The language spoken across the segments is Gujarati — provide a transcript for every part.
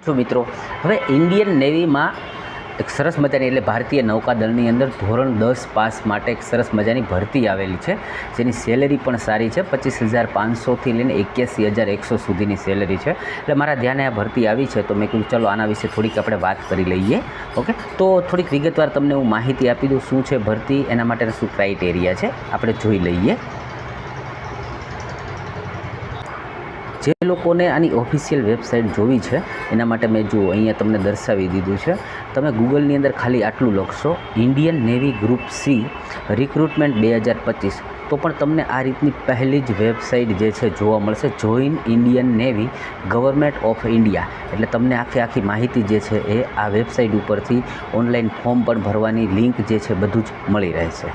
જો મિત્રો, હવે ઇન્ડિયન નેવીમાં એક સરસ મજાની એટલે ભારતીય નૌકાદળની અંદર ધોરણ 10 પાસ માટે એક સરસ મજાની ભરતી આવેલી છે, જેની સેલેરી પણ સારી છે. 25,500થી લઈને 81,100 સુધીની સેલેરી છે. એટલે મારા ધ્યાને આ ભરતી આવી છે, તો મેં કીધું ચલો આના વિશે થોડીક આપણે વાત કરી લઈએ. ઓકે, તો થોડીક વિગતવાર તમને હું માહિતી આપી દઉં શું છે ભરતી, એના માટેના શું ક્રાઇટેરિયા છે આપણે જોઈ લઈએ. જે લોકોને આની ઓફિશિયલ વેબસાઇટ જોવી છે એના માટે મેં જુઓ અહીંયા તમને દર્શાવી દીધું છે. તમે ગૂગલની અંદર ખાલી આટલું લખશો Indian navy group C recruitment 2025, તો પણ તમને આ રીતની પહેલી જ વેબસાઇટ જે છે જોવા મળશે, join Indian navy government of India. એટલે તમને આખી માહિતી જે છે એ આ વેબસાઇટ ઉપરથી ઓનલાઈન ફોર્મ પણ ભરવાની લિંક જે છે બધું જ મળી રહેશે.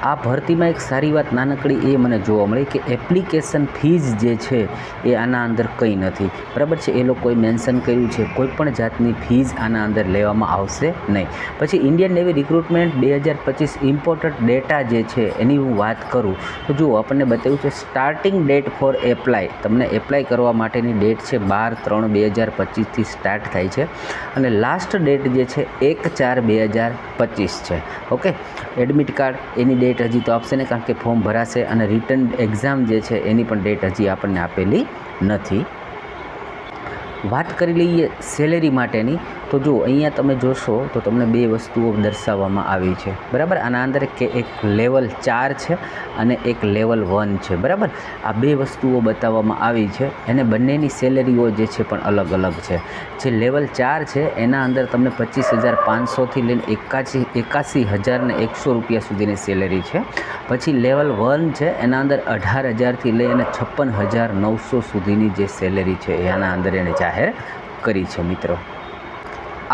આ ભરતીમાં એક સારી વાત નાનકડી એ મને જોવા મળી કે એપ્લિકેશન ફીઝ જે છે એ આના અંદર કંઈ નથી, બરાબર છે. એ લોકોએ મેન્શન કર્યું છે કોઈ પણ જાતની ફીઝ આના અંદર લેવામાં આવશે નહીં. પછી Indian navy recruitment 2025 important data જે છે એની હું વાત કરું તો જુઓ આપણને બતાવ્યું છે સ્ટાર્ટિંગ ડેટ ફોર એપ્લાય. તમને એપ્લાય કરવા માટેની ડેટ છે 12/3/2025થી સ્ટાર્ટ થાય છે અને લાસ્ટ ડેટ જે છે 1/4/2025 છે. ઓકે, એડમિટ કાર્ડ એની ડેટ હજી તો આપશે ને, કારણ કે ફોર્મ ભરાશે અને રિટર્ન એક્ઝામ જે છે એની પણ ડેટ હજી આપણને આપેલી નથી. વાત કરી લઈએ સેલેરી માટેની, તો જો અહીંયા તમે જોશો તો તમને બે વસ્તુઓ દર્શાવવામાં આવી છે, બરાબર. આના અંદર કે એક લેવલ 4 છે અને એક લેવલ 1 છે, બરાબર. આ બે વસ્તુઓ બતાવવામાં આવી છે, એને બંનેની સેલેરીઓ જે છે પણ અલગ અલગ છે. જે લેવલ 4 છે એના અંદર તમને 25,500થી લઈને 81,100 રૂપિયા સુધીની સેલેરી છે. પછી લેવલ 1 છે એના અંદર 18,000થી લઈને 56,900 સુધીની જે સેલેરી છે એ આના અંદર એને જાહેર કરી છે. મિત્રો,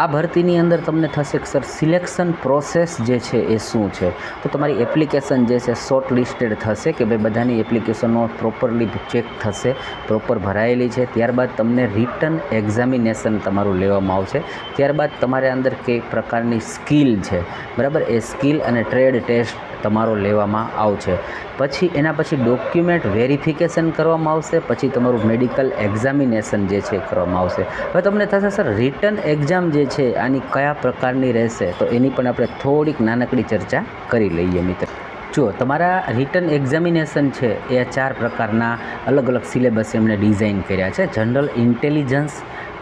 આ ભરતીની અંદર તમને થશે કે સર સિલેક્શન પ્રોસેસ જે છે એ શું છે, તો તમારી એપ્લિકેશન જે છે શોર્ટ લિસ્ટેડ થશે કે ભાઈ બધાની એપ્લિકેશનો પ્રોપરલી ચેક થશે, પ્રોપર ભરાયેલી છે. ત્યારબાદ તમને રિટર્ન એક્ઝામિનેશન તમારું લેવામાં આવશે. ત્યારબાદ તમારે અંદર કઈ પ્રકારની સ્કિલ છે, બરાબર, એ સ્કિલ અને ટ્રેડ ટેસ્ટ તમારો લેવામાં આવશે. પછી એના પછી ડોક્યુમેન્ટ વેરિફિકેશન કરવામાં આવશે. પછી તમારું મેડિકલ એક્ઝામિનેશન જે છે કરવામાં આવશે. હવે તમને થશે સર રિટર્ન એક્ઝામ જે છે આની કયા પ્રકારની રહેશે, તો એની પણ આપણે થોડીક નાનકડી ચર્ચા કરી લઈએ. મિત્રો, જો તમારા રિટર્ન એક્ઝામિનેશન છે એ 4 પ્રકારના અલગ અલગ સિલેબસ એમણે ડિઝાઇન કર્યા છે. જનરલ ઇન્ટેલિજન્સ,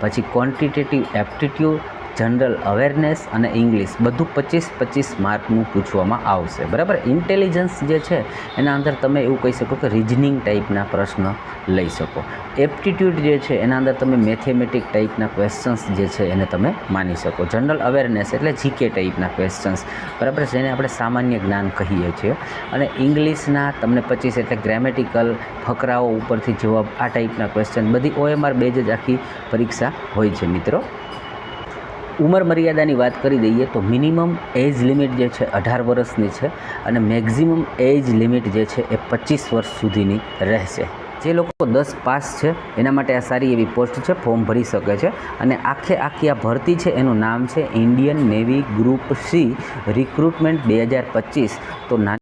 પછી ક્વોન્ટિટેટિવ એપ્ટિટ્યૂડ, જનરલ અવેરનેસ અને ઇંગ્લિશ, બધું 25-25 માર્કનું પૂછવામાં આવશે, બરાબર. ઇન્ટેલિજન્સ જે છે એના અંદર તમે એવું કહી શકો કે રિઝનિંગ ટાઈપના પ્રશ્ન લઈ શકો. એપ્ટિટ્યૂડ જે છે એના અંદર તમે મેથેમેટિક ટાઈપના ક્વેશ્ચન્સ જે છે એને તમે માની શકો. જનરલ અવેરનેસ એટલે જીકે ટાઈપના ક્વેશ્ચન્સ, બરાબર, જેને આપણે સામાન્ય જ્ઞાન કહીએ છીએ. અને ઇંગ્લિશના તમને 25 એટલે ગ્રામેટિકલ, ફકરાઓ ઉપરથી જવાબ, આ ટાઈપના ક્વેશ્ચન, બધી OMR બેઝ જ આખી પરીક્ષા હોય છે. મિત્રો, ઉંમર મર્યાદાની વાત કરી દઈએ તો મિનિમમ એજ લિમિટ જે છે 18 વર્ષની છે અને મેક્ઝિમમ એજ લિમિટ જે છે એ 25 વર્ષ સુધીની રહેશે. જે લોકો 10 પાસ છે એના માટે આ સારી એવી પોસ્ટ છે, ફોર્મ ભરી શકે છે. અને આખી આ ભરતી છે એનું નામ છે Indian navy group C recruitment 2025. તો